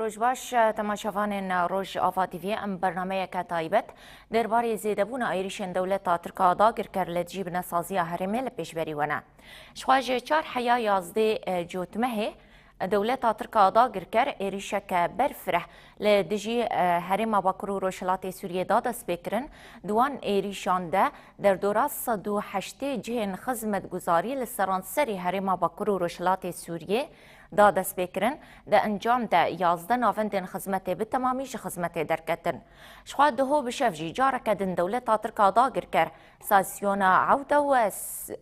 روجباش تماشاوان روج آفا تیوی ام برنامه که تایبت درباره زیدبون ایریشن دولت ترکا داگر کر لتجیب نسازی هرمه لپیشبری ونه. شواج 4 حیا 11 جوتمه دولت ترکا داگر کر ایریشک برفره لدجی هرم باکرو روشلات سوریه داد سپیکرن دوان ایریشان ده در دورات 108 جهن خدمت گزاری لسرانسری هرم باکرو روشلات سوریه داد سپیکرن ده انجام ده 11 نافندن خدمت به تمامیش خدمت درکتن شخواد دهو بشفجی جارکدن دولت ترکا داگر کر ساسیونا عوده و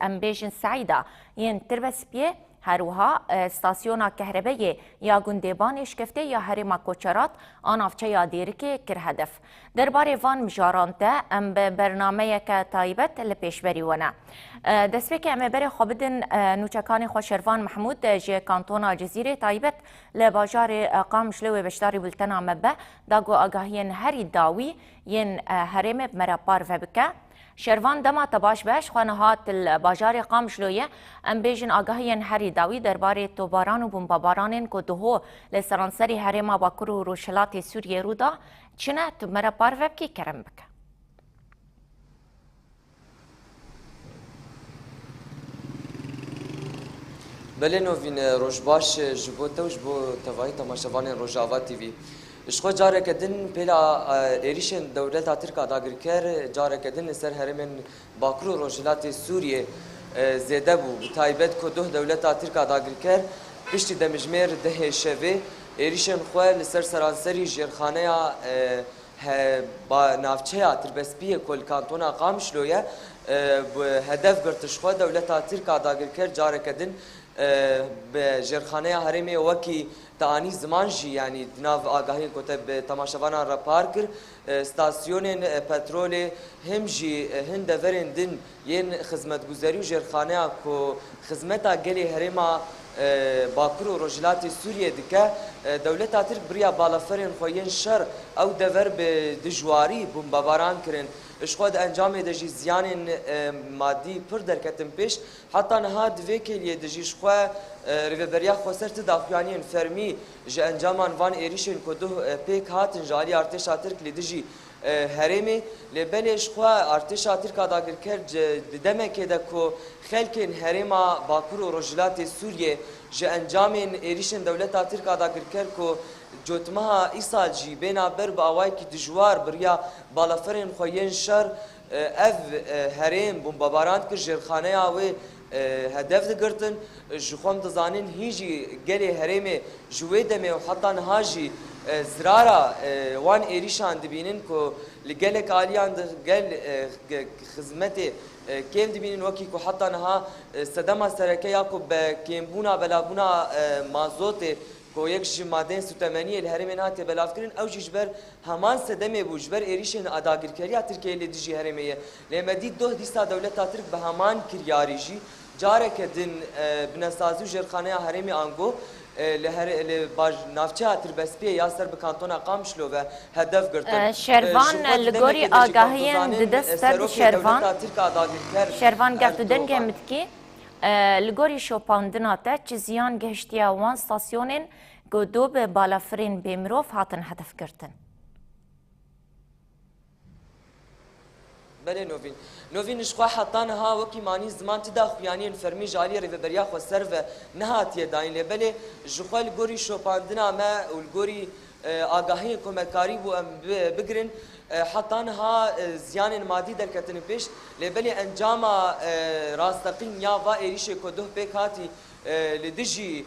امبیجن سعیده ین تربس بیه هروها استاسیونا کهربایی یا گندبان شکفته یا هرما کوچرات آنافچه یا دیرکی کر هدف درباره وان مجارانته ام برنامه که تایبت لپیشبری ونه دسته که ام بر خوابدن نوچکان خوشروان محمود جه کانتونا جزیره تایبت لباجار قامشلو بشتاری بلتنا مبه داگو آگاهین هری داوی ین هرم بمرپار وبکه شروان دما تباش باش خانهات الباجار قامشلویه ام بیجن آگاهین هری داوی درباره توباران و بمبارانین که دهو لسرانسری هرما باکرو روشلات سوریه رودا چنه تو مرا پار وبکی کرم بکه بله نوین روشباش جبو توش بو توای تماشاوان روجاوا تیوی اشخو جاره کدن پیلا ایریشن دولت ترکا داگر کر جاره کدن سر هرمن باکرو روشلات سوریه زیده بو تایبت که دو دولت ترکا داگر کر پشتی دمجمیر ده شوه ایریشن خواه لسر سرانسری جرخانه با نافچه تربسپی کل کانتونا قامشلویه هدف گرتشخوا دولت ترکا داگر کر جاره کدن به جرخانه هرمی وکی تانی زمان جی یعنی ناو آگاهی کتب تماشاوانا را پارکر استاسیون پترول هم جی هند ورندن ین خدمت گذاری و جرخانه کو خدمتا گلی هرما باکرو روجلات سوریه دکه دولت ترک بریا بالافرین خوین شر او دور به دجواری بمباران کرن اشخواد انجام دجی زیان مادی پر درکتن پیش حتی نهاد وکیلی دجی شخوا ریوبریا خوسر تداخیانی فرمی ج انجامان وان ایریشن کدو پیک هاتن جاری ارتش ترک لدجی هرمی لبلش خوا ارتش ترک داگر کرد دمه که دکو خلکن هرما باکرو روجلات سوریه ج انجام ایریشن دولت ترک داگر کرد کو جوتمها ایسال جی بینا بر با اوای کی دجوار بریا بالافرین خوین شر اف هرم بمباران کر جرخانه او هدف دگرتن جخوم دزانین هیجی گلی هرم جوی دمه و حتی نهاجی زرارا وان ایریشان دبینن کو لگلک آلیان گل خدمت کیم دبینن وکی کو حتی نها صدما سرکه یا کو کیمبونا بلابونا مازوت کو یک جمادین سوتمنی الهرم نات بلاف کرن او جبر همان صدمه بو جبر ایریشن اداگرکریا ترکیه لدیجی هرمیه لمدی دو دیستا دولت ترک به همان کریاریجی جاره کدن بنسازو جرخانه هرمی آنگو لباج نافچه تربسپیه یا سر بکانتونا قامشلو و هدف گرتن شروان لگوری آگاهین دستر شروان گفت دنگه متکی لگوری شوپاندناته چیزیان گهشتیا وان ستاسیونین گودو به بالافرین بیمروف هاتن هدف گرتن بله نوین اشخوا حتی نها وکی مانی زمان تدا خویانین فرمی جالی ریوبریا خو سر و نهاتیه داین لی بله جخوا لگوری شوپاندنا ما و لگوری آگاهی کمکاری بو بگرن حتی نها زیان مادی درکتن پیش لی بله انجام راستقین یا و ایریش کدوه پیکاتی لدجی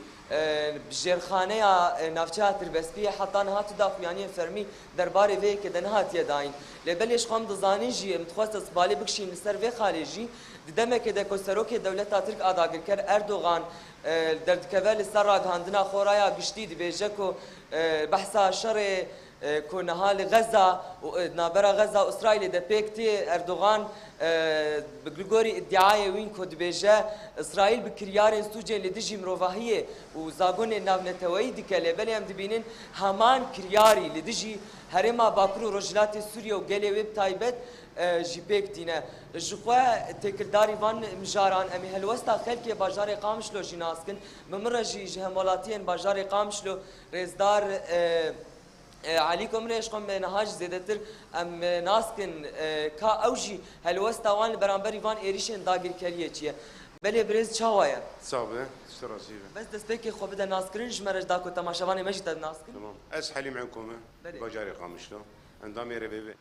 جرخانه نافچه تربسپیه حتی نها تدا خویانی فرمی درباره وی که دنهاتیه داین لبلیش خام دزانی جی متخواست اسبالی بکشین لسر وی خارجی دمه که دکو سروک دولت ترک آداگر کر اردوغان دردکوه لسر راگهاندنا خورایا گشتی دی بیجه که بحثا شر كونها لغزة ونابرا غزة وإسرائيل ده بيكتي أردوغان بقولي ادعاء وين كود بيجا إسرائيل بكريار سوجي لدجي مروفاهية وزاغون ناف نتوي ديكالي بل يم دبينين همان كرياري لدجي هرما باكرو رجلات سوريا وقالي ويب تايبت جي بيكتينا جخوا تكرداري فان مجاران امي هلوستا خلكي باجاري قامشلو جي ناسكن بمرة جي جهمولاتين باجاري قامشلو ريزدار عليكم ريش قم نهاج زيدتر ام ناسكن كا اوجي هلوستا وان برانبري فان ايريشن داغير كاريه چيه بله بريز چاوايا صعبه اشتراسيه بس دستيكي خو بدا ناسكرين جمرج داكو تماشاواني مجد ناسكن تمام اس حليم عندكم باجاري قامشلو اندامي ربيبي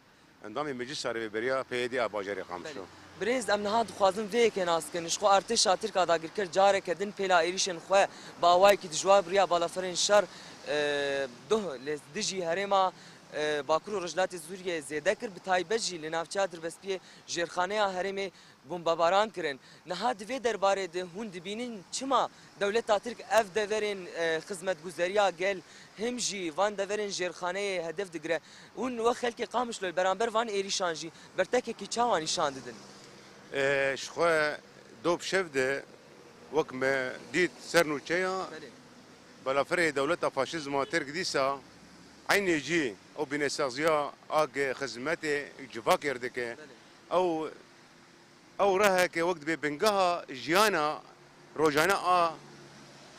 اندامي مجلس ربيبريا بيدي باجاري قامشلو بريز ام نهاد خوازم وی که ناسکن شخو ارتش شاتر کا داگر کر جاره کدن پیلا ایریشن خو باوای کی دجواب ریا بالا فرن شر ده لدجی هرما باکرو رجلات زوریه زیده کر بتایبجی لنافچا در بسپی جرخانه هرمه بمباران کرن نهاد وی درباره ده هون دبینین چما دولت ترک اف دورن خدمت گزاریا گل همجی وان دورن جرخانه هدف دگره اون وخل کی قامش لو برانبر وان ایریشانجی برتک کی چاوانی شان ددن شخوا دوب شفده وكما ديت سرنو تشيا بلا فري دولة فاشيزم ترك ديسا عين يجي او بنسازيا اج خدمتي جفاكر دك او راه كي وقت ببنقها جيانا روجانا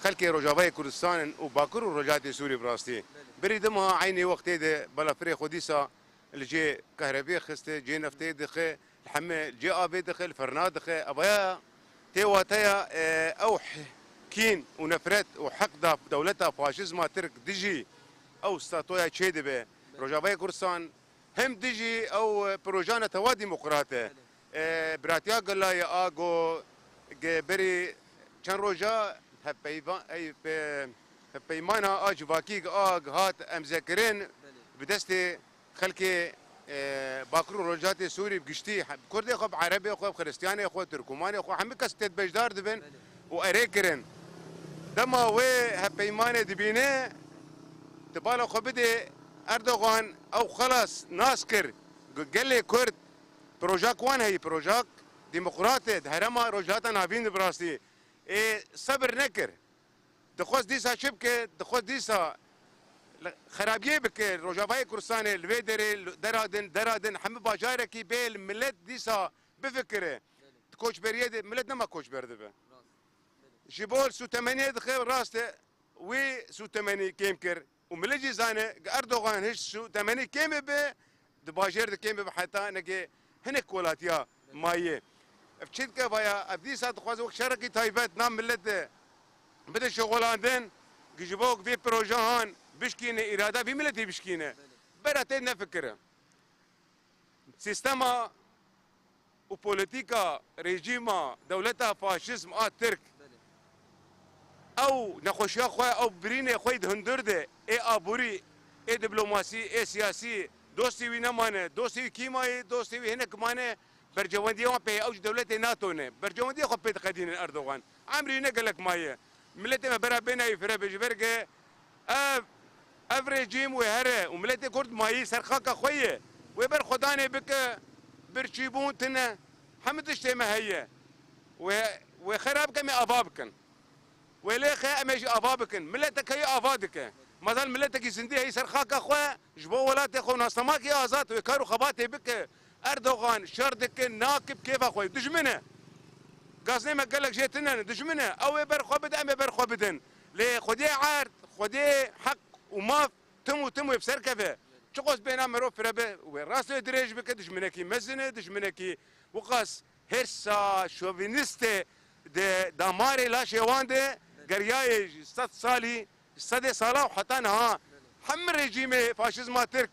خلكي روجافاي كردستان وباكر رجعت سوري براستي بريدمها عيني وقت بلا فري خديسا اللي جي كهربية خسته جي نفتي دخي الحمى جي ابي دخل فرناد دخل ابايا تيواتيا او كين ونفرت وحقد دولتها فاشيزما ترك دجي او ستاتويا تشيدبه روجافاي كردستان هم دجي او بروجانا توا ديمقراطيه براتيا قال يا اجو بري كان روجا هبيمانا اج باكيك اج هات امذكرين بدستي خلكي باكرو روجاتي سوري بقشتي كردي خو عربي خو خريستياني خو تركماني خو حمي كستيت بجدار دبن واريكرن دما وي هبيمانه دبينه تبالا خو بدي اردوغان او خلاص ناسكر قال لي كرد بروجاك وان هي بروجاك ديمقراطي هرما روجاتا نافين براستي صبر نكر دخوز ديسا شبكه دخوز ديسا خرابيه بك روجافاي كردستان الفيدري درادن حمي باجاركي بيل ملت ديسا بفكره كوش بريد ملت نما كوش برده جيبول سو 8 دخل راسته وي سو 8 كيمكر وملجي زانه اردوغان هش سو 8 كيم به دباجر كيم حتى نجي هنك ولاتيا مايه بشيت كفايا ابديسا تخواز وك شركي تايفت نام ملت بده شغلان جيبوك في بروجان بشكينه اراده في ملتي بشكينه براتنا فكره سيستما وبوليتيكا ريجيما دولتها فاشيزم ترك او نخوشيا خويا او برينه خوي هندرده اي ابوري اي دبلوماسي اي سياسي دوستي وينمانه دوستي كيماي دوستي هناك مانه برجونديه وبي اوج دولتي ناتو نه برجونديه خو بيت قدين اردوغان عمري نقلك مايه ملتي ما برا بينا يفرا بجبرجه افريجيم وهره وملتي كرد ماي سرخاك خويه وبر خداني بك برشيبون تنا حمد ما هي وخراب كمي ابابكن وليخ امشي ابابكن ملتك هي افادك مثلا ملتك زندي هي سرخاك خويا جبو ولاتي خو ناصماك يا ازات ويكارو خباتي بك اردوغان شردك ناكب كيف اخوي دجمنه قاصني ما قال لك جيتنا دجمنه او بر خبد ام بر خبدن لي خدي عارض خدي حق وما تمو بسركفه تشقص بينا مرو فربه وراس دريج بك دجمنكي مزنه دجمنكي وقاس هرسا شوفينيست داماري لا شيوانده قرياي ست صالي صدي صلاة وحتى نها حم ريجيمي فاشيزما ترك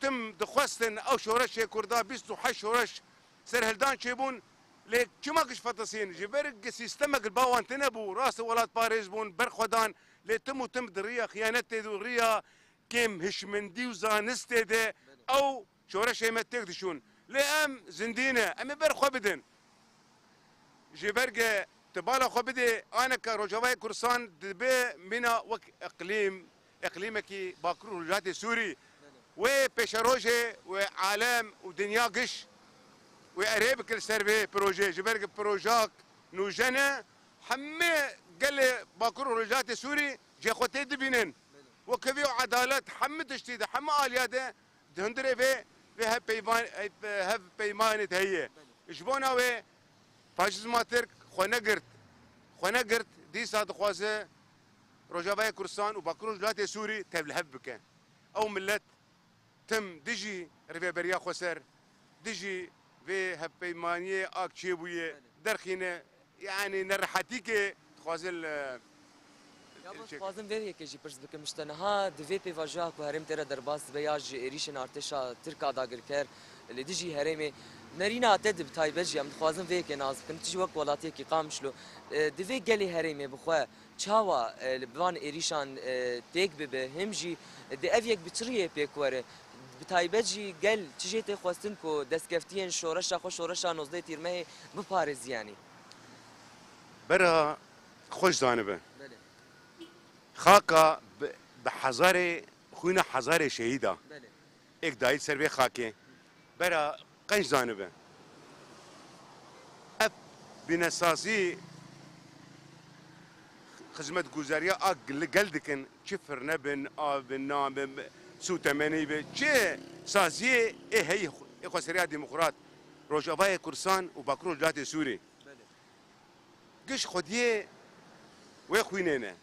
تم دخوستن او شورش كردا بيستو حش شورش سر هلدان شيبون ليك كما كش فطسين جبرق سيستمك الباوان تنبو راس ولاد باريس بون برخدان لي تم دريا خيانتي دريا كيم هشمندي وزانستي دي او شورش ما تقدشون لام زندينه ام برخو بدن جبرق تبالا خو بدي انا كروجافاي كردستان دبي منا وك اقليم اقلیمکی باکور رجات سوری و پیشروجه و عالم و دنیا گش و اريب كل سربي بروجي جبرك بروجاك نوجنا حمي قال باكر رجات سوري جي خوتي دبينن وكفي عدالة حمي تشتيد حمي الياده دهندري في هف بيمان هي جبونا و فاشيزم ترك خونا قرت دي صاد خوازه رجاوي كردستان وباكر رجات سوري تبلهب بك او ملت تم دجي ريفيبريا خسر دجي في هبيمانية أكشيبوية درخينة يعني نرحتيك خوازل خوازم ویری که جی پرس بکم مشتنها دوی پیواجه که هرم تر درباس بیاج ایریشن ارتشا ترکا داگر کر لدیجی هرمی نرینا تد بتایبه جی ام خوازم وی که ناز بکم تجی وقت ولاتی کی قامشلو دوی گلی هرمی بخوا چاوا لبوان ایریشان تیک به همجی دی اویک بچریه پیکوره بتایبجی گل چیزی خواستن کو دستکفتین شورش خو شورش 19 تیرمه بپارز یعنی برا خوش زانبه خاکا بحزار خوینا حزار شهیدا ایک دایت سر خاکه برا قنج زانبه اف بنساسی خدمت گزاریا گل دکن چفر نبن آب نام سو تمنی به چه سازیه هی اقتصادی دموکرات روجاوای کردستان و باکور رجات سوری گش خودیه و خوینه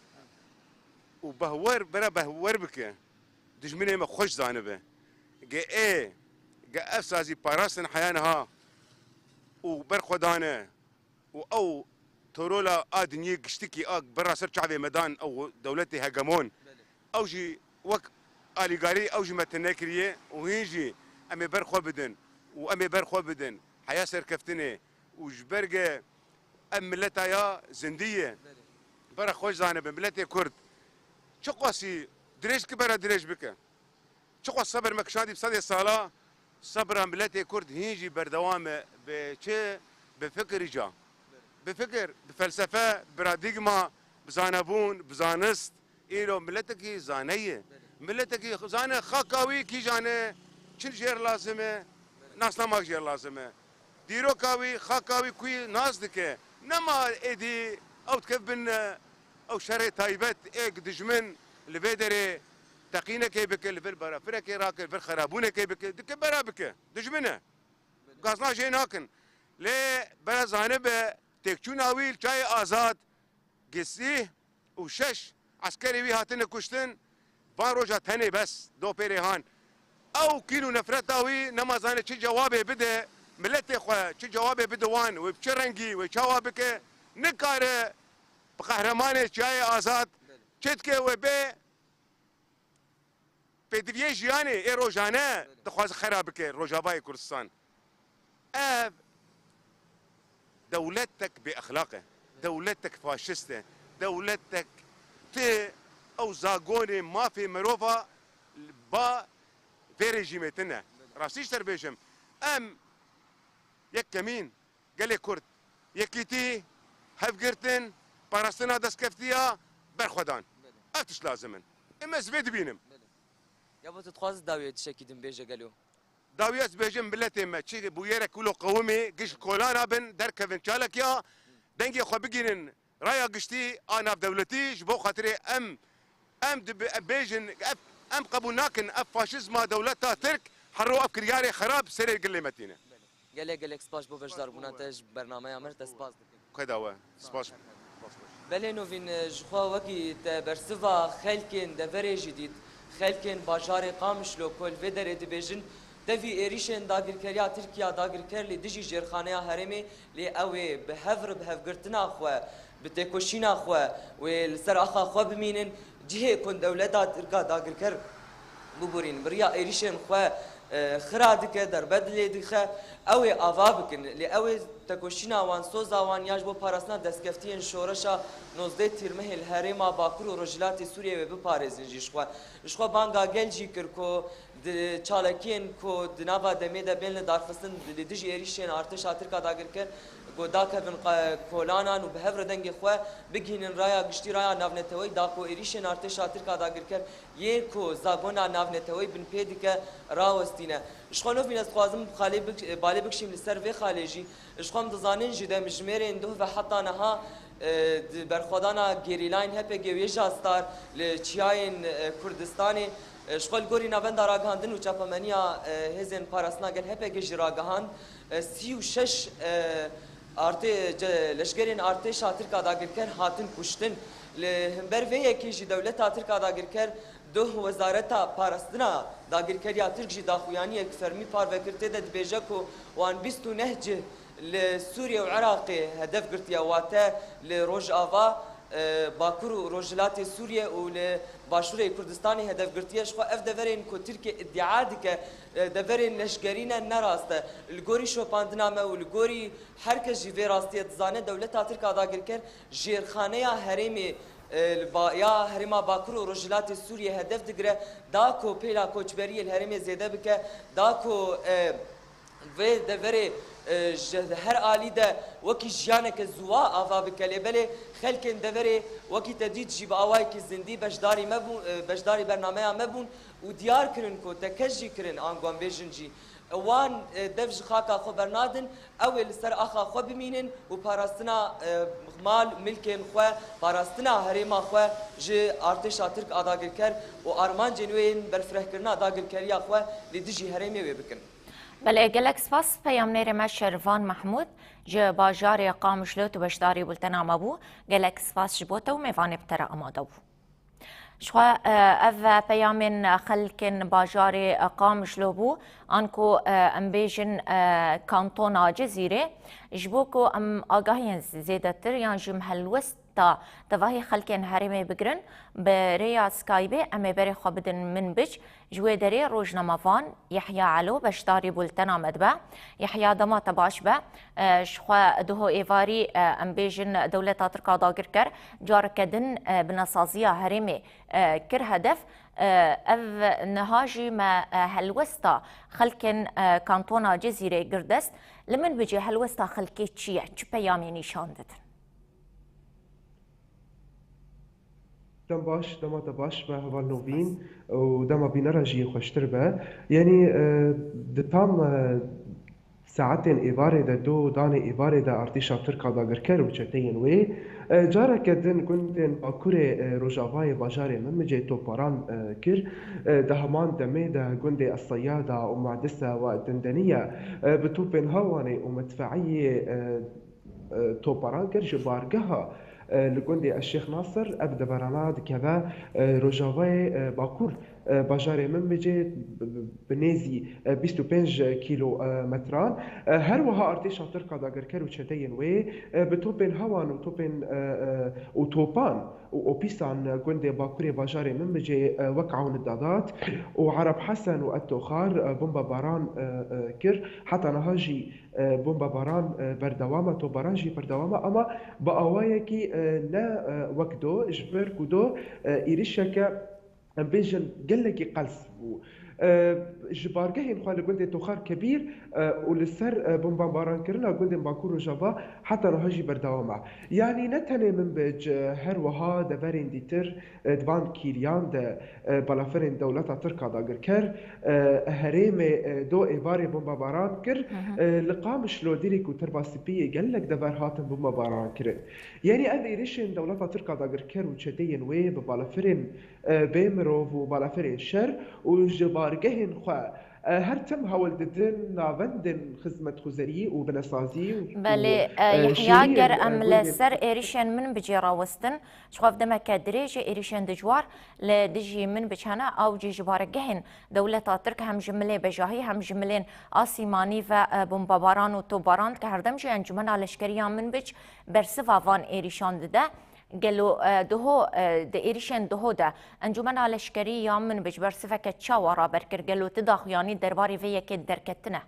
و بهور برا بهور بکه دجمنه ما خوش زانبه جه اف سازی پاراستن حیانها و بر خدانه و او تورولا آدنی گشتکی برا سر شعبی مدان او دولتی هجمون او جی وک آلیگاری او جی متنکریه و هینجی امی برخو بدن و امی برخو بدن حیا سرکفتنه و جبرگه ام ملتا یا زندیه برا خوش زانبه ملت کرد چه قاسی دريج كبر دريج بك شقوا الصبر مكشادي بصدي صلاة صبر ملتي كرد هيجي بردوام بشي بفكر جا بفكر بفلسفة براديغما بزانبون بزانست إيلو ملتكي زانية ملتكي زانة خاكاوي كي جانة شن جير لازمه ناس نما جير لازمه ديرو كاوي خاكاوي كوي ناس دكه نما ايدي او تكبن او شري تايبت ايك دجمن لبيدري تقينا كي بك الفل برا فرك راك الفل خرابونه كي بك دك برا بك دجمنه قاصنا جاي ناكن ليه برا زانب تكچون اويل چاي آزاد قسيه وشش عسكري وي هاتن كشتن فان روجا تاني بس دو بيريهان او كيلو نفرتاوي نمازانه چي جوابه بده ملتي خو چي جوابه بده وان وبچرنگي وچوابك نكاره بقهرمانه چاي آزاد چتكه وبه بدويه جياني اي روجانه دخواز خرابك روجاباي كردستان اف دولتك باخلاقه دولتك فاشسته دولتك تي او زاغوني ما في مروفا با في ريجيمتنا راسيش تربيشم ام يك كمين قال لي كرد يكيتي هفقرتن باراستنا دسكفتيا برخدان افتش لازمن اما زبيد بينم يا بو تتخواز داوية تشكي دم بيجا قالوا داوية بيجم بلاتي ما تشي بويرا كله قومي قش كولانا بن دركفن شالك يا دنجي خو بيجين رايا قشتي انا في دولتي جبو خاطري ام بيجن ام قبولناكن اف فاشيزما دولتها ترك حرو افكرياري خراب سرير قلمتينا قالك سباش بو فجدار بوناتج برنامج عمرت سباس كذا هو سباش بلينو فين جخوا وكي برسفا خلكن دفري جديد خلكن باجار قامشلو كل فيدر دبيجن دفي إيريشن داغركريا تركيا داغركر لدجي جرخانيا هرمي لأوي بهفقرتنا أخوة بتكوشينا أخوة والسر أخا أخوة بمينن جهة كون دولتا تركا داغركر ببورين بريا إيريشن أخوة خرادك دربدلي دخه اوي اوابكن لاوي تكوشينا وان سوزا وان ياج بو باراسنا دسكفتين شورشا 19 تيرمه الهريما باكور رجلات سوريا و بپاريزن جيشخوا شخوا بانغا گلجي كركو چالکین کو دناوا دمه ده بین دارفستن لدیج ایریشین ارتش ترکا داگر کر گودا کفن کولانان و به هفر دنگ خو بگینن رایا گشتی رایا ناونتوی دا کو ایریشین ارتش ترکا داگر کر یه کو زاگونا ناونتوی بن پیدی که راوستینه اشخونو فين خوازم خالي بالي بكشي من السر في خالجي اشخوم دزانين جدا مجمرين دو وحتى نها برخدانا گریلاین هپه گویجا ستار لچیاین کردستانی شغل گوری نوند راگاندن و چاپمنیا هزین پاراسنا گل هپه گجی راگاند 36 ارته لشگرین ارته شاتر کا داگرکر هاتن کشتن لهمبر و یکی دولت ترک داگرکر دو وزارتا پاراستنا داگرکریا ترک جی داخویانی یک فرمی پار وکرته ده بیجکو وان 29 لسوريا والعراق هدف قرتيا واتا لروج آفا باكور وروجلات سوريا ولباشورة كردستاني هدف قرتيا شخو اف دفرين كو تركيا ادعاء دك دفرين لشقرينا نراسته الجوري شو باندنامه والجوري حركة جيفي راستية تزانه دولتها تركا داقر كر جيرخانيا هرمي يا هرما باكور وروجلات سوريا هدف دقره داكو بيلا كوچبري الهرمي زيده بك داكو و دفري هر آلی ده وکی جیانه که زوا آوا بکلی بله خلکن دفره وکی تدید جیب آوای که زندی بشداری برنامه مبون و دیار کرن کو تکجی کرن آنگوان بیجن جی وان دفج خاکا خو برنادن اول سر آخا خو بمینن و پاراستنا مال ملکن خو پاراستنا هریما خو جی ارتش ترک آداگر کر و آرمان جنوین برفره کرنا آداگر کریا خو لیدجی هریمی وی بکن بله گلکس فاس پیام نیرم شرفان محمود ج باجار قامشلوت و بشداری بولتنا مبو گلکس فاس جبوته و میوان بتر آماده بو شخوا اف پیام خلکن باجار قامشلو بو انکو امبیجن کانتونا جزیره جبوکو ام آگاهی زیده تر یان جمهل وست تا تواهی خلکن هرمی بگرن بریا سکایبه امی بری خوابدن من بج جوی دری روزنامه‌وان یحیی علو بشداری بولتنا مدبه یحیی دما تباش به شخوا دهو ایواری امبیجن دولت ترکا داگر کر جار کدن بنسازیا هرمی کر هدف اف نهاجی ما هلوستا خلکن کانتونا جزیره گردست لمن بجی هلوستا خلکی چیه چه پیامی نشان دادن دم باش دم باش به هوا نوین و دم بینر جی خوشتر به یعنی دتام ساعتين إيفاري دا دو داني إيفاري دا ارتشا تركا دا غركر وشتين وي جارة كدن كنتن باكوري روجافاي باجاري ممجي توباران كر دا همان دمي دا قندي الصيادة ومعدسة ودندنية بتوبين هواني ومدفعية توباران كر جبارقها لقندي الشيخ ناصر أبدا براماد كذا روجافاي باكور باجاري من بيجي بنيزي 25 كيلو متران هر وها ارتشا تركا داگر كرو چتين وي بتوبين هوان وتوبين وتوبان وبيسان قندي باكوري باجاري من بيجي وقعون الدادات وعرب حسن والتوخار بومبا باران كر حتى نهاجي بومبا باران بردوامه تو بارانجي بردوامه اما باوايكي لا وقدو اجبر كودو ايريشكا بيجن قلقي قلس جبارجهين خالي قلدي توخار كبير ولسر بومباران كرنا قلدي باكور جافا حتى نهجي بردوامه يعني نتني من بج هر وها دفرين ديتر دوان كيريان د بلافرين دولتا تركا داگر كر هريم دو ايفاري بومباران كر لقام شلو ديريك وترباسبيه قالك دفر هاتن بومباران كر يعني اذ ريشن دولتا تركا داگر كر وشدين وي بلافرين بيمروف وبلافرين شر وجبارجهن خوا هر تم هول ددن نافندن خدمت خوزري وبنسازي بله يحيى گر ام لسر ايريشن من بجي راوستن شخاف دما كدريج ايريشن دجوار لدجي من بچانا او جي جبارجهن دولة ترك هم جمله بجاهي هم جملين آسيماني و بومباران و توباران که هر دم جي انجمن علشکریان من بج برسفا وان ايريشن دده قالوا دهو د ايريشن دهو ده انجمن علشکری یا من بجبر صفه چاورا برکر قالوا تداخ یعنی درباری وی که درکتنه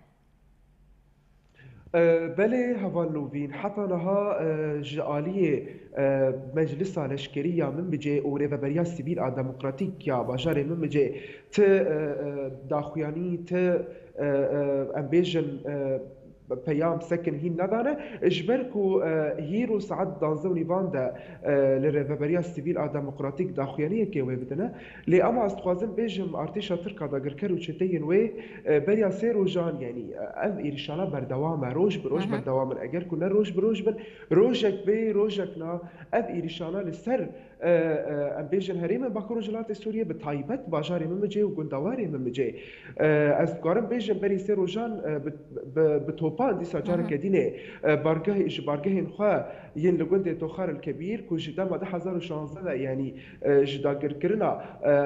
بله هفال نوفين حتى نها جالية مجلسة لشكرية من بجي و ريفابريا سيفيل ديمقراطيك يا باجاري من بجي ت داخوياني ت امبيجن پیام سکن هین ندانه اجبر کو هیرو ساعت دانزونی وانده لرهبریا سیویل دموکراتیک داخویانیه که وی بدنه لی اما استخوازم بیجم ارتشا ترکا دا گرکر و چتین وی بریا سه روزان یعنی اف ایرشانا بردوام روز بروز بردوام اگر کنه روز بروز بن روزک بی روزک نا اف ایرشانا لسر ام بیجن هریم باکو رجلات سوریه به تایبت باجاری ممجه و گندواری ممجه از کارم بیجم بری سه روزان به توپان دي ساجار كدينه بارجه انخوا ين لغند توخار الكبير كوجدا ما 2016 يعني جداگر كرنا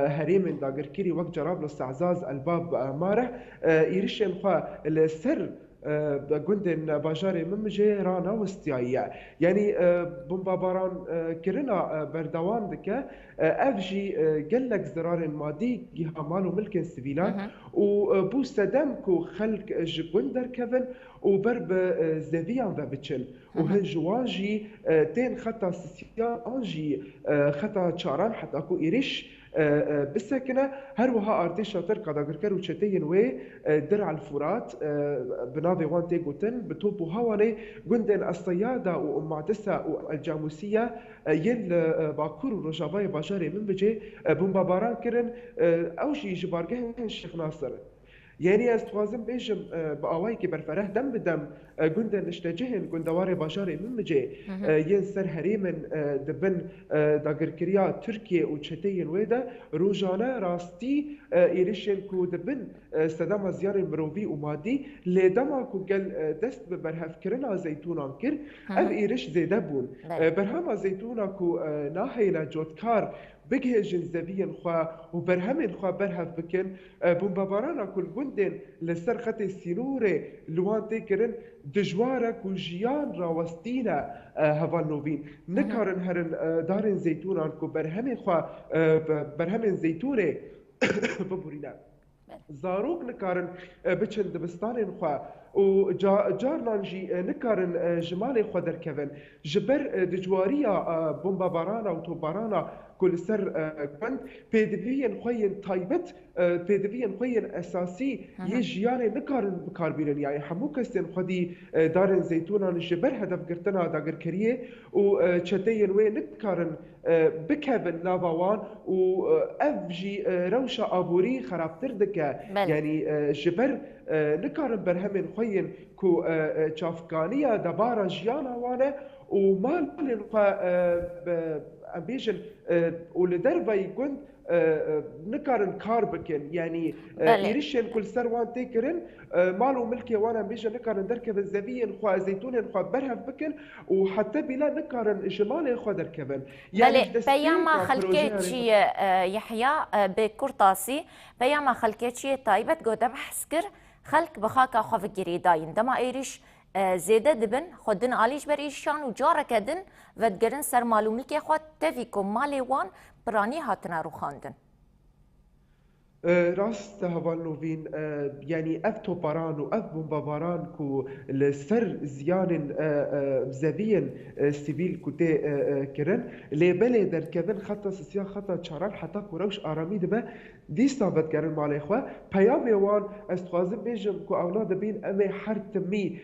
هريم داگر كري وقت جراب الاستعزاز الباب ماره يرش انخوا السر گوندن باجار ممجه رانا وستیایه یعنی بمباران کرنا بردوام دکه افجی گلک ضرار مادی جهه مال و ملک سیویلان و بو سدم کو خلق جگوندر کفن و برب زویان و بچن و هنجواجی تین خطا سیسیان آنجی خطا چاران حتی کو ایرش بسكنه هروها ارتشا تركا داغركر وشتين وي درع الفرات بنافي وان تيغوتن بتوبو هواني جندن الصياده ومعتسه والجاموسيه يل باكور ورجاباي باشاري من بجي بومباران كرن اوشي جبارجه الشيخ ناصر يعني استوازم بيجم بأواي كبر فرح دم بدم جندن نشتجهن جندواري باشاري من مجي ينسر هريمن دبن داغركريا تركيا وشتين ويدا روجانا راستي إيريشن كو دبن استدام زياري مروفي ومادي لدما كو قال دست ببرهف كرنا زيتونا كر أف إيريش زيدبون برهما زيتونا كو ناحينا جوتكار بجهجن زبيا خوا وبرهمن خوا برهف بكن بومبابارانا كل جندن لسر خط السينوري لوان تكرن دجوارك وجيان راوستينا هفالنوفين نكارن هرن دارن زيتونان كو برهمن خوا برهمن زيتوري ببورينا زاروك نكارن بچن دبستان خوا و جارنان جي نكارن جمالي خوا دركفن جبر دجواريا بومبابارانا وتوبارانا كل سر كنت بيدبيين خوين تايبت بيدبيين خوين اساسي يجياني نكارن بكاربيرن يعني حمو كسن خدي دارن زيتونا جبر هدف قرتنا داغر كريه و تشتين وين نكارن بكابن نافاوان و افجي روشا ابوري خرابتر دكا يعني جبر نكارن برهمن خوين كو تشافكانيا دبارا جيانا وانا ومال امبيشن ولدربا يكون نكارن كاربكن يعني يرشن كل سروان تيكرن مالو ملكي وانا بيجا نكارن دركب الزبين خوا زيتون خوا برهف بكن وحتى بلا نكارن جمال خوا دركبن يعني بياما خلكيتشي يحيى بكرطاسي بياما خلكيتشي طيبت قدام حسكر خلق بخاكا خو فكري داين دما ايريش زيده دبن خدن عليش بريشان وجاره كدن ودگرن سر معلومي كي خو تفيكم مالي وان براني هاتنا روخاندن راست هفالنوفين يعني اف توباران و اف بومباباران كو لسر زيان زبين سيفيل كوتي كرن لبلي دركبن خطا سياسيا خطا چاران حتى كوروش آرامي دبه دي ثابت كرن مالي خو پیام وان استخوازم بيجم كو اولاد بين امي حرتمي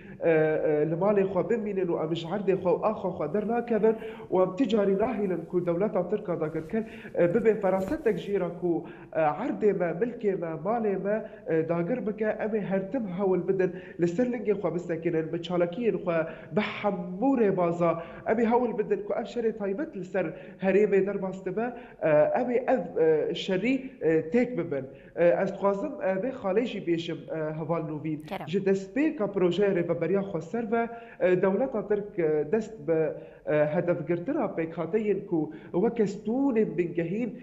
لمالي خو بمينن و امش عرض خو اخو خو درنا كبن و تجاري ناهيلن كو دولتا تركا داكل ببي فراستك جيرا كو عرض ما ملكي ما مالي ما داگر بك امي هرتم هول بدن لسرلنجي خو بسكنن بچالكين خو بحموري بازا امي هول بدن كو افشري طيبت لسر هريمه درباستبه امي اف شري تيك ببن استخوازم به خالجي بيشم هوال نوفين جدسبي كبروجي ريفابريا خو سرفا دولتا ترك دست ب هدف قرتنا بيكاتين كو وكستون بنجهين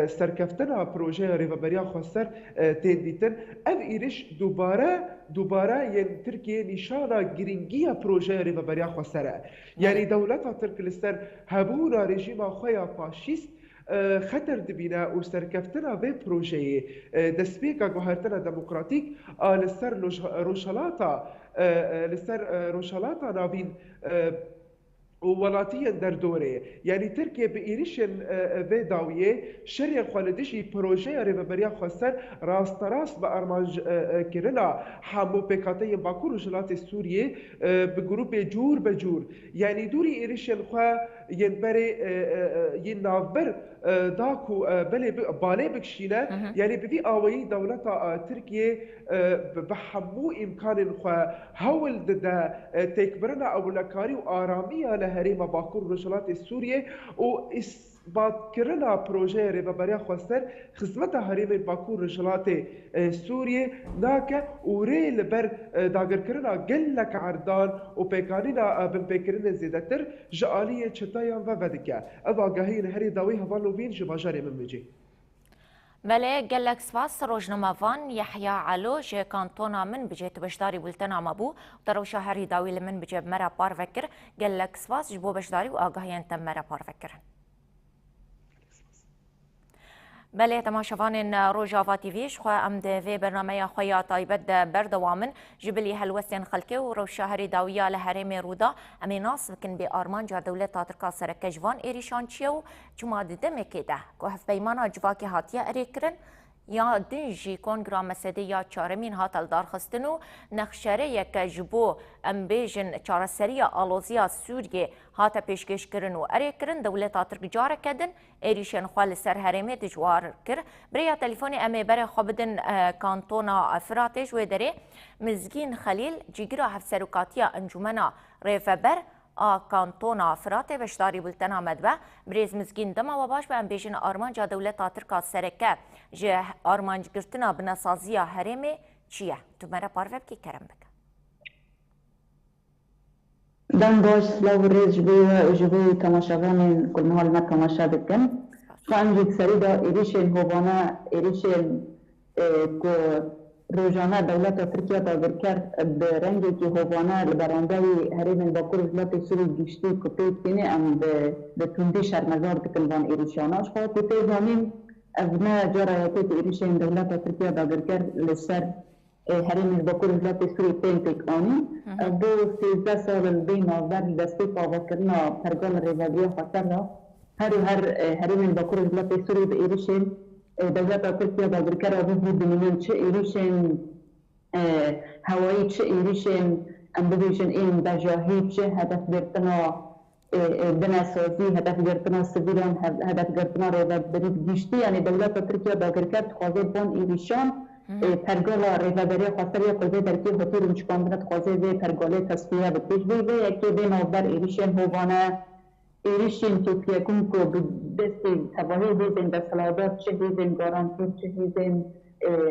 سركفتنا بروجي ريفابريا خو سر تنديتن اف ايرش دوباره ين تركيا نشانا جرينجيا بروجي ريفابريا خو سر يعني دولتا ترك لسر هبونا ريجيما خويا فاشيست خطر دبینا و سرکفتنا به پروژه دسپیکا گوهرتنا دموکراتیک لسر روشالاتا ناوین ولاتيا در دوره يعني تركيا بإيريشن في داوية شريا خالدشي بروجي ريفابريا خسر راست بأرمانج كرنا حمو بكاتي باكور وجلات سوريا بجروب جور بجور يعني دوري إيريشن خا ينبري ينافبر داكو بالي بكشينا يعني بفي آوي دولة تركيا بحمو إمكان خا هول دا تكبرنا أو لكاري وآرامية لهريم باكور رجلات سوريا وإثبات كرنا بروجي ريفابريا خسر خدمتها هريم باكور رجلات سوريا ناكا وري لبر داگر كرنا قلك عردان وبيكانينا بمبكرنا زيادتر جالية چتايان وفدكا اواغاهين هري داوي هفالوفين جباجاري من مجي بله گلک سپاس روزنامه‌وان یحیی علو جه کانتونا من بجیت بشداری بولتنا مبو درو شهری داویل من بجیب مرا پار فکر گلک سپاس جبو بشداری و آگاهی تم مرا پار فکر بله تماشاوان روجاوا تیویش خو ام د وی برنامه خویا تایبت بردوامن جبلی هلوسین خلکی و رو شهری داویا لهرم رودا امیناس بکن به آرمان جا دولت ترکا سرک جوان ایریشان چیو چما دمه کده کو هف پیمانا جواکی هاتیا اریکرن یا دنجی کنگرا مسده یا چارمین هاتل دارخستنو نخشره یک جبو امبیجن چارسریا آلوزیا سوریه هاتا پیشکش کرن و اری کرن دولت ترک جاره کدن ایریشن خوال سر هرمه دجوار کر بریا تلفونی امی بره خوابدن کانتونا افراتش و داره مزگین خلیل جیگرا هفسروکاتیا انجمنا ریفبر کانتونا فرات بشداری بولتنا مدبه بریز مزگین دما و باش به امبیجن آرمان جا دولت ترکا سرکه جه آرمانج گرتنا بناسازیا هرمه چیه؟ تو مرا پاروب کی کرم بکن دم باش سلاو ریز جبوی تماشاوان کل محال ما تماشا بکن خواهم جد سریدا ایریشن هوانا ایریشن که روزانه دولت ترکیه داگر کرد به رنگی که هوانا لبراندهی هرمن باکور وزلات سوری گشتی که پیت کنه ام به تندی شرمزار بکن بان ایریشاناش خواهد که پیزانیم ابنا جرایتت ایریشن دولت ترکیه داگر کرد لسر هرمن باکور وزلات سوری پینتک آنی دو 13 سال بین آور دستی پاوا کرنا پرگال ریوادی خاطر را هر هرمن باکور وزلات سوری به ایریشن دولت ترکیه داگر کرد آبی بودنیان چه ایریشن هوایی چه ایریشن ام ببیشن این بجاهی چه هدف گرتنا بناسازی هدف گرتنا سویلان هدف گرتنا ریوادی گشتی یعنی دولت ترکیه داگر کرد خوازه بان ایریشان پرگالا ریوادری خاطر یا قلبه درکی هتور مشکاندنت خوازه وی پرگاله تصفیه بتیش وی یکی بین آور ایریشن هوانه ایریشن توفیه کن که دستی تواهی هیزن دستلادات چه هیزن گارانتور چه هیزن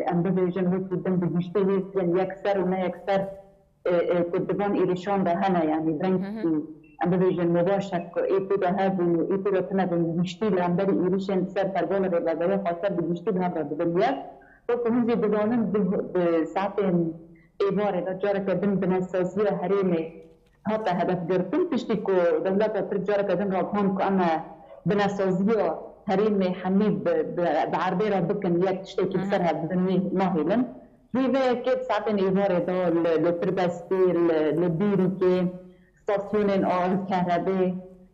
ام ببیجن وقتی دن بگیشته هیزن یکسر و نه یکسر کدوان ایریشان ده هنه یعنی برنگی ام ببیجن مباشد که ایتو ده هد و ایتو ده تنه بگیشتی لامدر ایریشن سر پرگال ریوادری خاطر بگیشتی ده هد بدلیت تو هنزی بدانم به ساعت ایواره دا جاره کدن بناسازی هرمه هاتا هدف گرتن پشتی که دولت ترجاره کدن رابطان که اما بناسازی هرمه حمید بعربه را بکن یک تشتکی بسرها بدنی ناهیلن ویوه که ساعت ایواره دا لتربستی لبیری که ستاسیون آل کهربه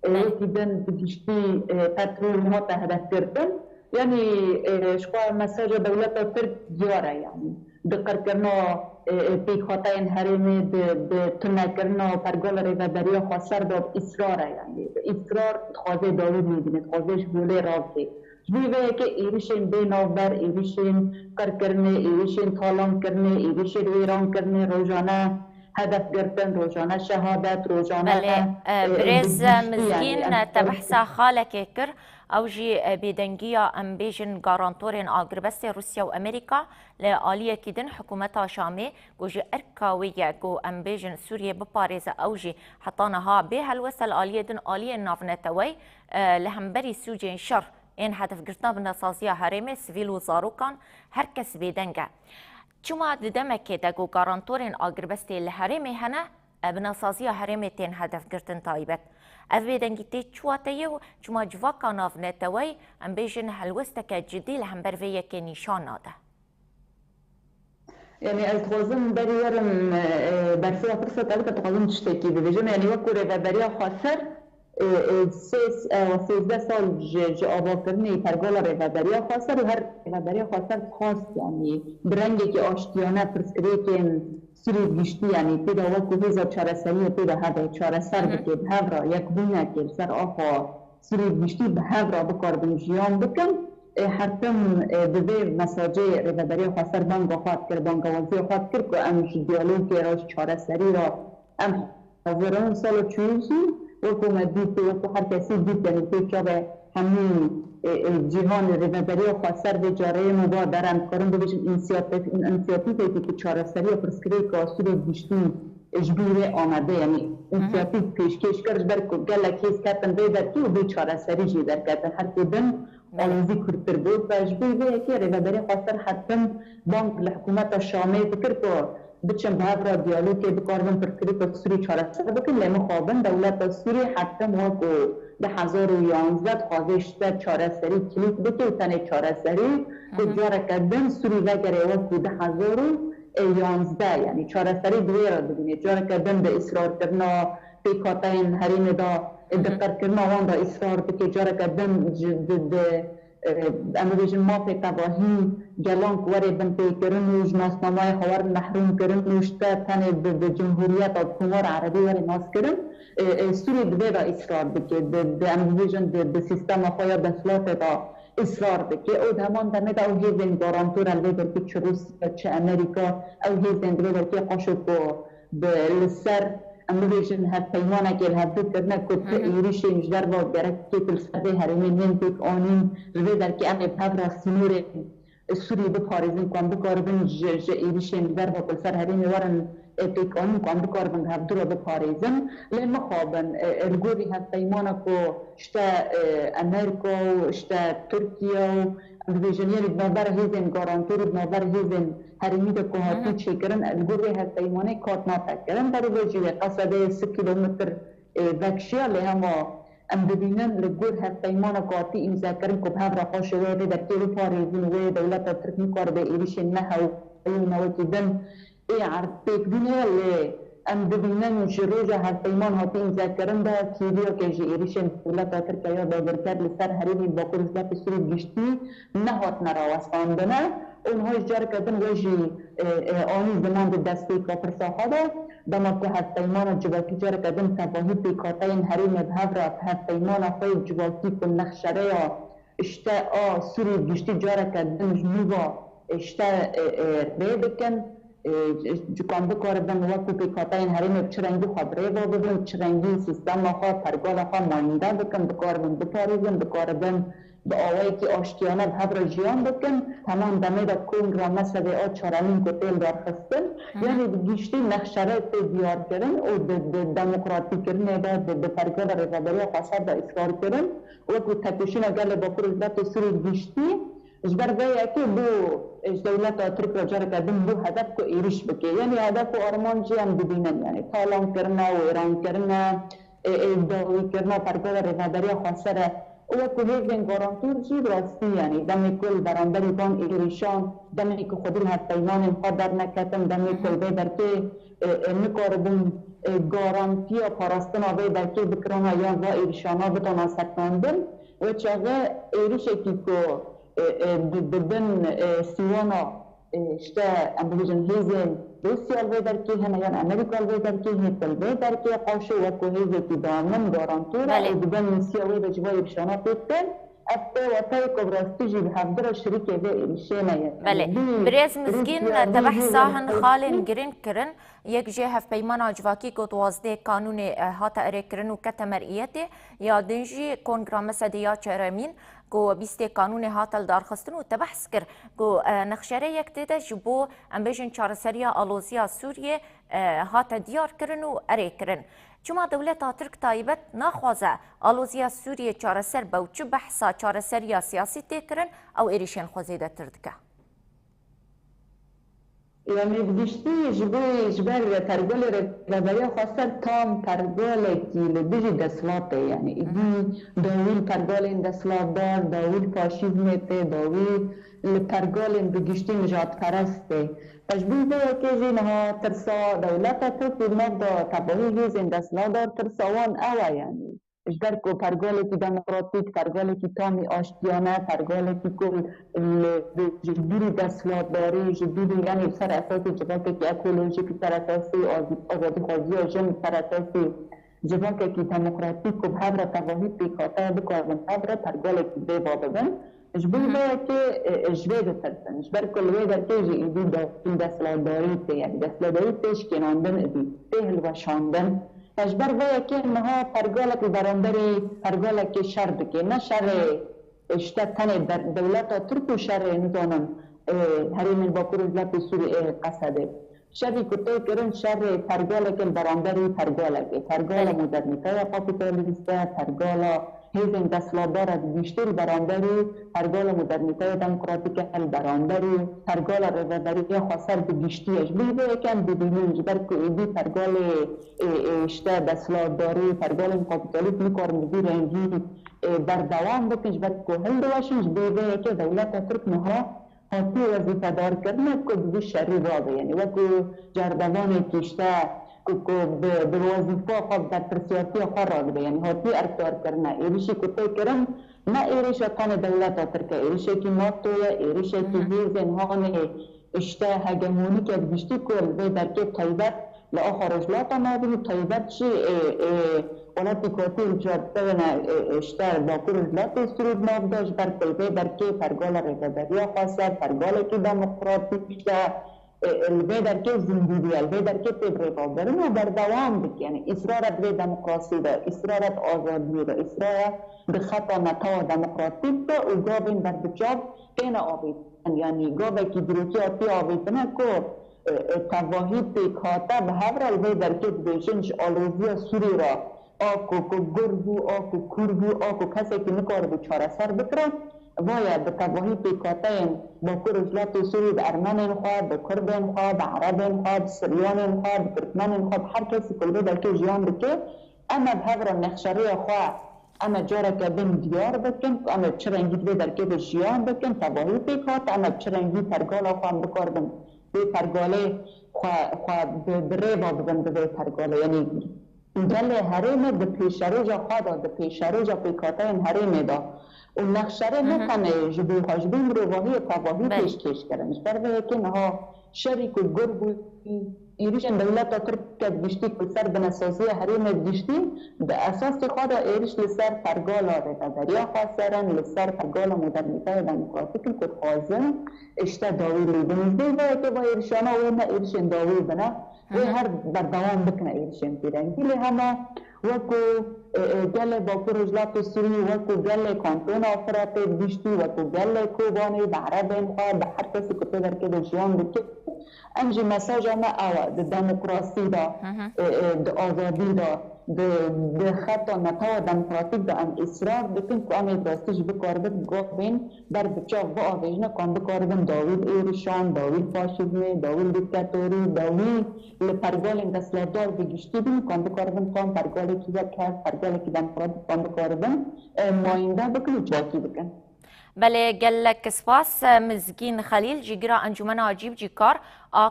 یکی دن بگیشتی پترول هاتا هدف گرتن يعني شقا مساجة دولة ترك جوارة يعني دقر كرنا في خطاين هرمي بتنا كرنا برجال ريفادريا خسر داب إصرار يعني إصرار خوازه داوود میبینه خوازه شبوله رافته جویه که ایریشن بیناور ایریشن کار کرنه ایریشن تالان کرنه ایریشن ویران کرنه روزانه هدف گرتن روزانه شهادت روزانه برز مزگین تبحثا خالك كر او جي بيدنجيا ام بيجن غارانتورين اغربست روسيا وامريكا لآلية كيدن حكومتها شامي جوجي اركاوية جو ام بيجن سوريا بباريزا او جي حطانها بها الوسل آلية دن آلية نافنتوي لهمبري سوجين شر این هدف گرتنا بناسازیا هرمه سویل و زاروکان هر کس بیدنگه چما ددمه که دگو گارانتورین آگربستی لهرمه هنه بناسازی هرمتین هدف گرتن تایبت اف بدنگیتی چواتیه و چما جواکا ناف نتوی ام بیجن هلوستک جدی لهم برویه که نشان ناده. يعني التوازن بريرم برفع فرصة أبدا تقدم تشتكي بيجون يعني وكورة بريا خاسر سيس وسيزده سال ج آبادکردنی پرگال ریوبریا خاسر و هر ریوبریا خاسر خاص يعني برنگی که آشتیانه پرسکری که سری گشتی يعني پیدا وقت هزار چارسری پیدا هده چارسر بکه به هفرا یک بونه که سر آفا سری گشتی به هفرا بکار بنجیان بکن حرفم به مساجه ریوبریا خاسر بانگا خواد کرد بانگا وزی خواد کرد که امش دیالوگ راش چارسری را ام حاضران سال چویشی وكو مديت وكو هر کسی دید یعنی که چه همین جهان ریوبریا خاصر به جاره مبادرن کارن ببیشن انسیاتیفی که چاره سری پرسکری که آسوری گشتی اجبیره آمده یعنی انسیاتیف پیشکش کرد بر که گلک هیز کتن بیدر که و به چاره سری جیدر کتن هر که دن آلوزی کرتر بود و اجبیره که ریوبریا خاصر حتم بانک لحکومت شامل بکر که بچم به هر دیالوگ که بکارم پرسکری که سوری چاره سر بکن لیمو خوابن دولت سوری حتم وکو به 2011 خواهشت چاره سری کلیک بکن و تنه چاره سری که جاره کردن سوری وگره وکو 2011 یعنی چاره سری دوی را ببینه جاره کردن به اصرار کرنا پیکاتین حریم دا دقت کرنا وان دا اصرار بکن جاره کردن اما بیشتر ما فکر تباهی جلان کوری بنتی کردن و جناسنامه خوار محروم کردن و شته تنه به جمهوریت و حکومت عربی وری ناس کردن سوری دوی را اصرار بکه به اما بیشتر به سیستم خواه دفلات دا اصرار بکه او همان دمه دا او هیزن گارانتور الویدر که چه روسیه چه امریکا او هیزن دویدر که قاشو به لسر اما بیشتر هد پیمانه که الهدود کردنه کت ایریش مجدر با گرک که تلسفه هرمین هنتیک آنین دویدر که امی پبرا سینور سوری بپارزن کن بکاربن ایریش مجدر با تلسر هرمی ورن پیک آنین کن بکاربن هدو را بپارزن لین مخوابن الگوری هد پیمانه که شتا امریکا و شتا ترکیه و بیشتر بنابر هیزن گارانتور بنابر هیزن هرمی ده که هاتو چه کرن الگوری هد پیمانه کات ناتک کرن در وجه قصده 3 کیلومتر وکشیا لی هما ام ببینن لگور هد پیمانه کاتی امضا کرن که به هفر خواه شده در که بپاریزن و دولت ترک میکار به ایریش نهو نوکی دن ای عرض پیک دونه لی ام ببینن جروجه هد پیمان هاتی امضا کرن ده کیلیا که جی ایریش دولت ترک یا باگرکر لسر هرمی باکر زلت سوری گشتی نهات نراوستاندنه اونها جار کردن وجی آنی زمان دستی کافر ساخته دما که هفت پیمان جواکی جار کردن تباهی پیکاتین حریم بهفر هفت پیمان خوی جواکی کن نخشره یا اشتا سوری گشتی جار کردن جنوبا اشتا ری بکن جکان بکاردن وقت پیکاتین حریم بچرنگی خواب ری با ببین چرنگی سیستم خواه پرگال خواه مانده بکن بکاردن بپاریزن بکاردن به آوایی که آشتیانه به هفر جیان بکن تمام دمه دا کن را مثل چارمین کتیل درخستن یعنی گیشتی نخشره دیار کردن و دموکراتی کردن به پرگال ریوبریا خاصه دا اصرار کردن و که تکشین اگر با پرزدت سوری گیشتی اجبر باید که دو دولت ترک را جار کردن دو هدف که ایریش بکه یعنی هدف و آرمان جیان ببینن یعنی تالان کرنا و ایران کرنا داوی کرنا پرگال ریوبریا خاصه و کلیزن گارانتور جید راستی یعنی دمی کل برانبری بان ایریشان دمی که خودی هد پیمان خادر نکتن دمی کل بیدر که نکاربون گارانتیا پاراستن آوی در که بکران آیان و ایریشانا بتانا سکناندن و چاگه ایریشی که بدن سیوانا اشته امبولیجن هیزن روسیال ویدر که هنیان امریکال ویدر که هیتل ویدر که قاشو وکو هیزه که دامن گارانتوره بدن نسیا ویدر جوای بشانا پیتن افته و تای کبراستی جی به هفدر شریکه به ایشینه بله بریز مزگین تبحثاهن خالن گرین کرن یک جه هف پیمان آجواکی که توازده قانون هاتا اره کرن و کت مرئیته یا دنجی کنگرام سدیا چرمین کو بیسته قانون هاتل دارخستن و تبحث کر کو نخشره یک دیده جبو امبیشن چارسریا آلوزیا سوریه هات دیار کرن و اره کرن چما دولت ترک تایبت نخوازه آلوزیا سوریه چارسر باوچو بحثا چارسریا سیاسی تکرن او ایریشن خوزیده تردکه يعني بگشتی جبر پرگل رهبری خواستر تام پرگل کی لبیجی دستلاته یعنی ایدی داویل پرگل این دستلات دار داویل فاشیزم ته داویل پرگل این بگشتی نجات پرسته تشبیه به که جنها ترسا دولت ترک نبض تبعی هیز این دستلات دار ترسوان اوه یعنی اجبر کو پرگاله کی دموکراتیک پرگاله کی تامی آشتیانه پرگاله کی کل جدیری دستلات داری جدیری یعنی سر اساسی جواکه کی اکولوژیک سر اساسی آزادی خوازی جن سر اساسی جواکه کی دموکراتیک و بحبر تواهی پیکاته بکارن بحبر پرگاله کی بیوا ببن اجبر باید که اجبر ترسن اجبر کلوه در که جیدی دستلات داری تی یعنی دستلات داری تیش کناندن ادی تهل و شاندن اجبر باید که انها پرگالک برندری پرگالک شر بکه نه شر اشتتن دولت ترک و شر نظام حریم باکور ازلات سوریه قصده شری کتی کرن شر پرگالک برندری پرگال مدرنیته کاپیتالیسته پرگال هیزن دستلادار بیشتر برندری پرگال مدرنیته دموکراتیک برندری پرگال رهبری خاصر بیشتری اجبیده کن ببینیم جبر که ایدی پرگال اشته دستلاداری پرگال کاپیتالیسم کار مدیر انجی بر دوام بکش بر که هل دواشن جبیده که دولت ترک نها حاطی وظیفه دار کرنه که دوی شری داده یعنی وکو جردوانی کشته که به وظیفه خود در پرسیاتی خود را بده یعنی حاطی ارکار کرنه ایریشی کتی کرن نه ایریش تان دولت ترکه ایریشی که ناتویا ایریشی که هیزن هانه اشته هگمونی که بیشتی کل به درکه طیبت لآخر اجلاتا نابینی طیبت چی ولاتی کاتی الجاد سونا اشتر باکور اجلاتی سرود نابداش بر کلبه درکه پرگال رهبری خاصه پرگال که دموکراتیک البه درکه زندگی البه درکه تبره بابرن و بر دوام بک یعنی اصرارت به دموکراسی ده اصرارت آزادی ده اصرارت به خطا نتا دموکراتیک ده و گابین بر بجاب این آبید یعنی گابه که دروکی آتی آبیدنه که تواهی پیکاته به هفر البه درکه بیشنش آلوزی سوری را آکو گرگو آکو کرگو آکو کسی که نکار بو چاره سر بکره باید به تواهی پیکاته با کرجلات سوری به ارمن خواه به کرد خواه به عرب خواه به سریان خواه به ترکمن خواه هر کسی کلبه درکه جیان بکه اما به هفر نخشری خواه اما جاره که بین دیار بکن اما چرنگی به درکه به جیان بکن تواهی پیکاته اما چرنگی پرگال خواه بکردن به پرگاله خواه به ریبا بگن به پرگاله یعنی گل حریم به پیشروجا خواه دا به پیشروجا پیکاته این حریم دا و نخشره نکنه جبی خواجبین رواهی تواهی پیشکش کرنش برده که نها شریک و گرگ و ایریشن دولت ترک بیشتی که سر بناسازی حریم بیشتی به اساس خود ایریش لسر پرگال رهبری خواسترن لسر پرگال مدرنیته دموکراتیک که خوازن اشته داوی لیدنش دیده که با ایریشانا و نه ایریشن داوی بنا و هر بردوام بکنه ایریشن پیرنگی لی همه وکو گل باکو رجلات سوری وکو گل کانتون آفرات بیشتی وکو گل کوبانی به عرب انخواه به هر کسی که پیدر که به جیان بکه انجی مساج ما اوه ده دموکراسی دا ده آزادی دا ده خطا نتاو دموکراتیک دا ام اصرار بکن که امی داستیش بکاربت گفت در بچه و آویجنه کن بکاربن داویل ایرشان داویل فاشیزم داویل دیکتاتوری داویل لپرگال این دستلاتدار بگشتی بین کن بکاربن کن پرگالی که کرد پرگالی که دموکراتیک کن بکاربن ماینده بکن و جاکی بکن بله گلک سپاس مزگین خلیل جیگرا انجمن عجیب جیکار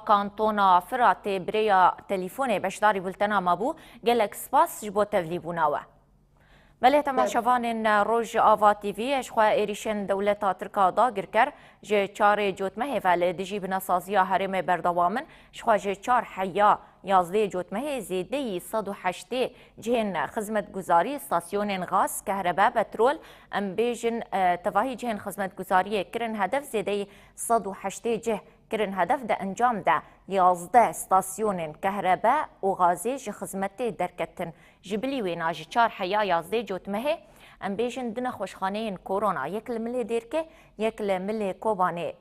کانتونا فرات بریا تليفون بشداري بولتنا مابو گلک سپاس جبو تفلیبوناوه بله تماشاوان روج آوا تیوی اشخوا ایریشن دولتا ترکا دا گرکر جه چار جوتمه ول دجی بناسازیا حرم بردوامن اشخوا جه چار حیا 11 جوتمه زیده 108 جهن خدمت گزاری استاسیون غاز کهرباء پترول ام بیجن تواهی جهن خدمت گزاری کرن هدف زیده 108 جه کرن هدف ده انجام ده 11 استاسیون کهرباء و غازی جه خدمت درکتن جبلی وینا جه 4 حیا 11 جوتمه ام بیجن دنه خوشخانه کورونا یک لمله دیر که یک لمله کوبانه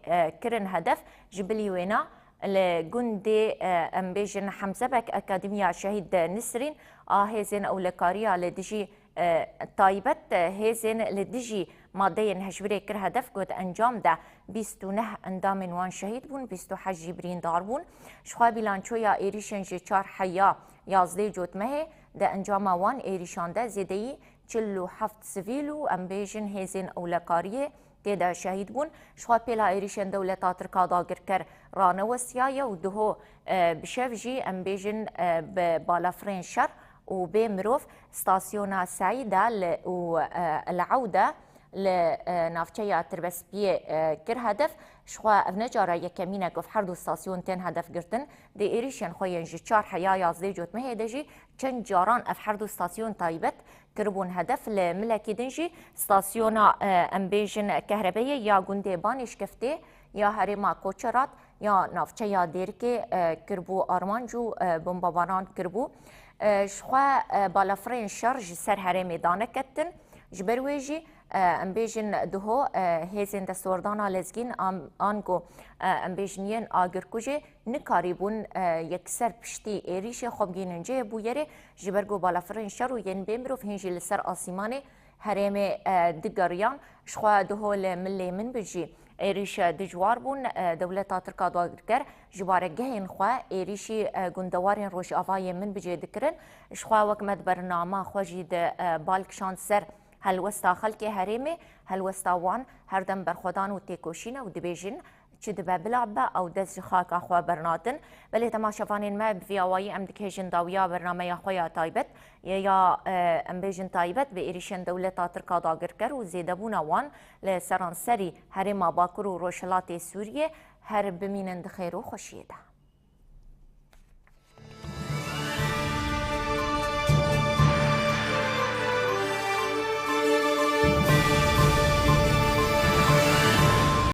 کرن هدف جبلی وینا لجندي امبيجن حمزة بك أكاديمية شهيد نسرين هزين أو لكاريا لدجي تایبەت هێزên li dijî madeyên hejbirê kir hedef got encam de 29 endamên wan şehîd bûn, 28 jî birîndar bûn. Ji xwe bîlançoya êrişên ji 4 heya 11 cotmehê de encama wan êrîşan de zêdeyî 47 sivîl û em bêjin hêzên ewlekariyê têde şehîd bûn. Ji xwe pêla êrişên dewleta Tirka dagirker ranewestiyaye û diho bi şev jî em bêjin bi balafirên şer û bê mirov stasyona Saîda û Elewde li navçeya Tirbespiyê kir hedef. Ji xwe ev ne cara yekemînek ev her du stasyon tên hedef girtin. Di êrişên xwe yên ji 4 heya 11 cotmehê de jî çend caran ev her du stasyon taybet kiribûn hedef. Li Milekî din jî stasyona em bêjin Kehrebeyê ya gundê Banêşkeftê ya herêma Koçerat ya navçeya Dêrikê kiribû armanc û bombabaran kiribû. Ji xwe balafirên şer ji ser herêmê daneketin. Ji ber wê jî em bêjin diho hêzên destwerdana lezgîn an ku em bêjiniyên agirkujê nikarîbûn yekser piştî êrişê xwe bigînin cihê bû yerê ji ber ku balafirên şer û yên bê mirov hîn jî li ser asîmanê herêmê digeriyan. Ji xwe diho li milê min bi jî êrîş dijwar bûn. Dewleta Tirka dagirker ji baregehên xwe êrîşî gundewarên Rojavayê min bicê dikirin. Ji xwe wek medbernama xwe jî di balkişand ser helwesta xelkê herêmê, helwesta wan herdem berxwedan û têkoşîne û dibêjin çi dibe bila be ew dest ji xaka xwe bernatin. Belê temaşevanên me bi vî awayî em dikêjin dawiya bernameya xwe ya taybet ya em bêjin taybet bi êrişên dewleta Tirka dagirker û zêdebûna wan li seranserî herêma Bakur û Rojhilatê Sûriyê her bimînin di xêr û xweşiyê de.